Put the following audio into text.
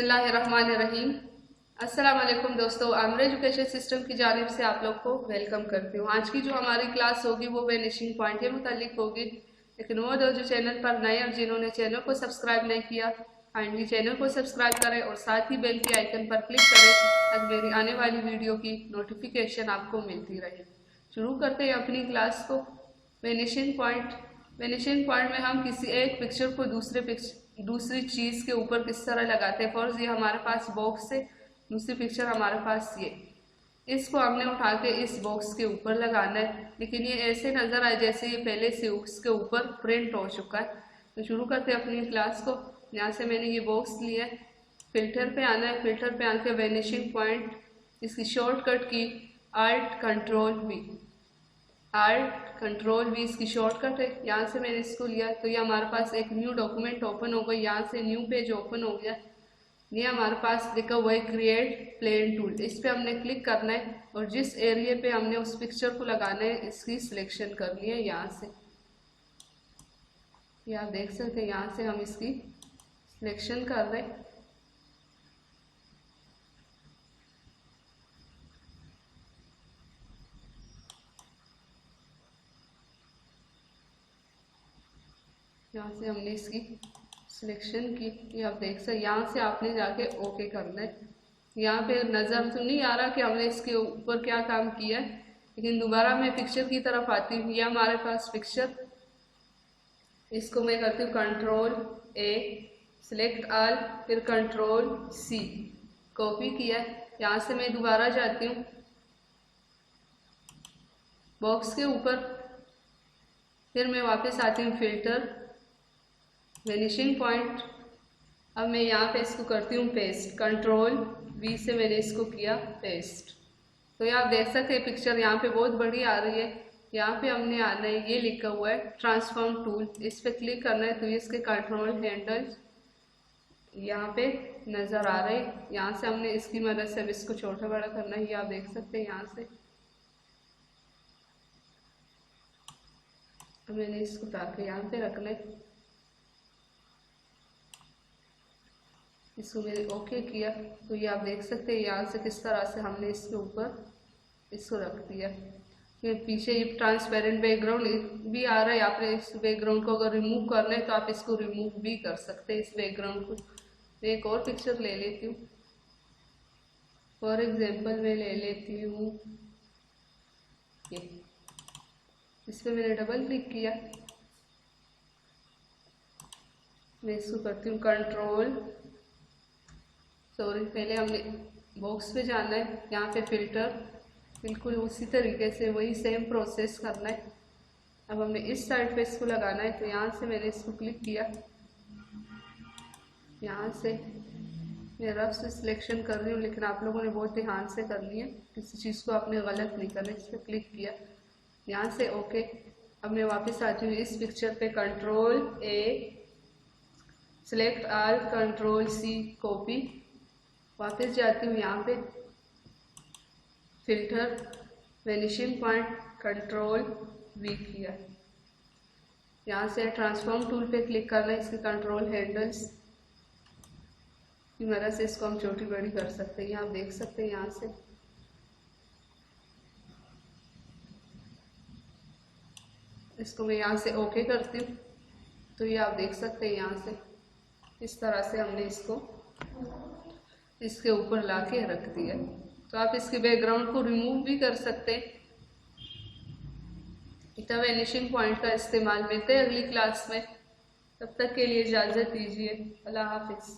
बिस्मिल्लाहिर्रहमानिर्रहीम। अस्सलाम वालेकुम दोस्तों, आमिर एजुकेशन सिस्टम की जानिब से आप लोग को वेलकम करती हूँ। आज की जो हमारी क्लास होगी वो वेनिशिंग पॉइंट के मुतालिक होगी। लेकिन वो जो चैनल पर नए और जिन्होंने चैनल को सब्सक्राइब नहीं किया, काइंडली चैनल को सब्सक्राइब करें और साथ ही बेल के आइकन पर क्लिक करें ताकि मेरी आने वाली वीडियो की नोटिफिकेशन आपको मिलती रहे। शुरू करते हैं अपनी क्लास को। वेनिशिंग पॉइंट में हम किसी एक पिक्चर को दूसरी चीज़ के ऊपर किस तरह लगाते हैं। फॉर ये हमारे पास बॉक्स है, दूसरी पिक्चर हमारे पास ये, इसको हमने उठा के इस बॉक्स के ऊपर लगाना है, लेकिन ये ऐसे नज़र आए जैसे ये पहले से उसके ऊपर प्रिंट हो चुका है। तो शुरू करते हैं अपनी क्लास को। यहाँ से मैंने ये बॉक्स लिया है, फिल्टर पे आना है, फिल्टर पे आके वेनिशिंग पॉइंट, इसकी शॉर्टकट की Alt Control V इसकी शॉर्टकट है। यहाँ से मैंने इसको लिया तो ये हमारे पास एक न्यू डॉक्यूमेंट ओपन हो गई। यहाँ से न्यू पेज ओपन हो गया। ये हमारे पास लिखा हुआ है क्रिएट प्लेन टूल, इस पे हमने क्लिक करना है और जिस एरिया पे हमने उस पिक्चर को लगाना है इसकी सिलेक्शन करनी है। यहाँ से ये आप देख सकते हैं, यहाँ से हम इसकी सिलेक्शन कर रहे हैं। यहाँ से हमने इसकी सिलेक्शन की, ये आप देख सकते। यहाँ से आपने जाके ओके करना है। यहाँ पे नज़र तो नहीं आ रहा कि हमने इसके ऊपर क्या काम किया है, लेकिन दोबारा मैं पिक्चर की तरफ आती हूँ। यह हमारे पास पिक्चर, इसको मैं करती हूँ कंट्रोल A, सिलेक्ट ऑल, फिर कंट्रोल C, कॉपी किया है। यहाँ से मैं दोबारा जाती हूँ बॉक्स के ऊपर, फिर मैं वापस आती हूँ फिल्टर, वेनिशिंग पॉइंट। अब मैं यहाँ पे इसको करती हूँ पेस्ट, कंट्रोल V से मैंने इसको किया पेस्ट। तो ये आप देख सकते हैं पिक्चर यहाँ पे बहुत बड़ी आ रही है। यहाँ पे हमने आना है, ये लिखा हुआ है ट्रांसफॉर्म टूल, इस पे क्लिक करना है तो ये इसके कंट्रोल हैंडल यहाँ पे नज़र आ रहे हैं। यहाँ से हमने इसकी मदद से अब इसको छोटा बड़ा करना है। ये आप देख सकते हैं यहाँ से मैंने इसको ताकि यहाँ पे रखना है। इसको मैंने ओके किया तो ये आप देख सकते हैं यहाँ से किस तरह से हमने इसके ऊपर इसको रख दिया। फिर पीछे ये ट्रांसपेरेंट बैकग्राउंड भी आ रहा है। आपने इस बैकग्राउंड को अगर रिमूव करना है तो आप इसको रिमूव भी कर सकते हैं, इस बैकग्राउंड को। मैं एक और पिक्चर ले लेती हूँ। फॉर एग्जाम्पल मैं ले लेती हूँ ये, इस पर मैंने डबल क्लिक किया। मैं इसको करती हूँ कंट्रोल, सॉरी पहले हमने बॉक्स पे जाना है, यहाँ पे फिल्टर, बिल्कुल उसी तरीके से वही सेम प्रोसेस करना है। अब हमें इस साइड पे इसको लगाना है तो यहाँ से मैंने इसको क्लिक किया। यहाँ से मैं रफ से सिलेक्शन कर रही हूँ, लेकिन आप लोगों ने बहुत ध्यान से करनी है, किसी चीज़ को आपने गलत नहीं करना। इस पर क्लिक किया, यहाँ से ओके। अब मैं वापस आती हूँ इस पिक्चर पे, control A, select all, control C, copy. वापस जाती हूँ यहाँ पे filter, vanishing point, control V किया। यहाँ से ट्रांसफॉर्म टूल पे क्लिक करना है, इसके कंट्रोल हैंडल्स की मदद से इसको हम छोटी बड़ी कर सकते हैं। यहाँ आप देख सकते हैं यहाँ से इसको मैं यहाँ से ओके करती हूँ तो ये आप देख सकते हैं यहाँ से इस तरह से हमने इसको इसके ऊपर लाके रख दिया। तो आप इसके बैकग्राउंड को रिमूव भी कर सकते हैं। इतना वेनिशिंग पॉइंट का इस्तेमाल। मिलते हैं अगली क्लास में, तब तक के लिए इजाज़त दीजिए। अल्लाह हाफिज़।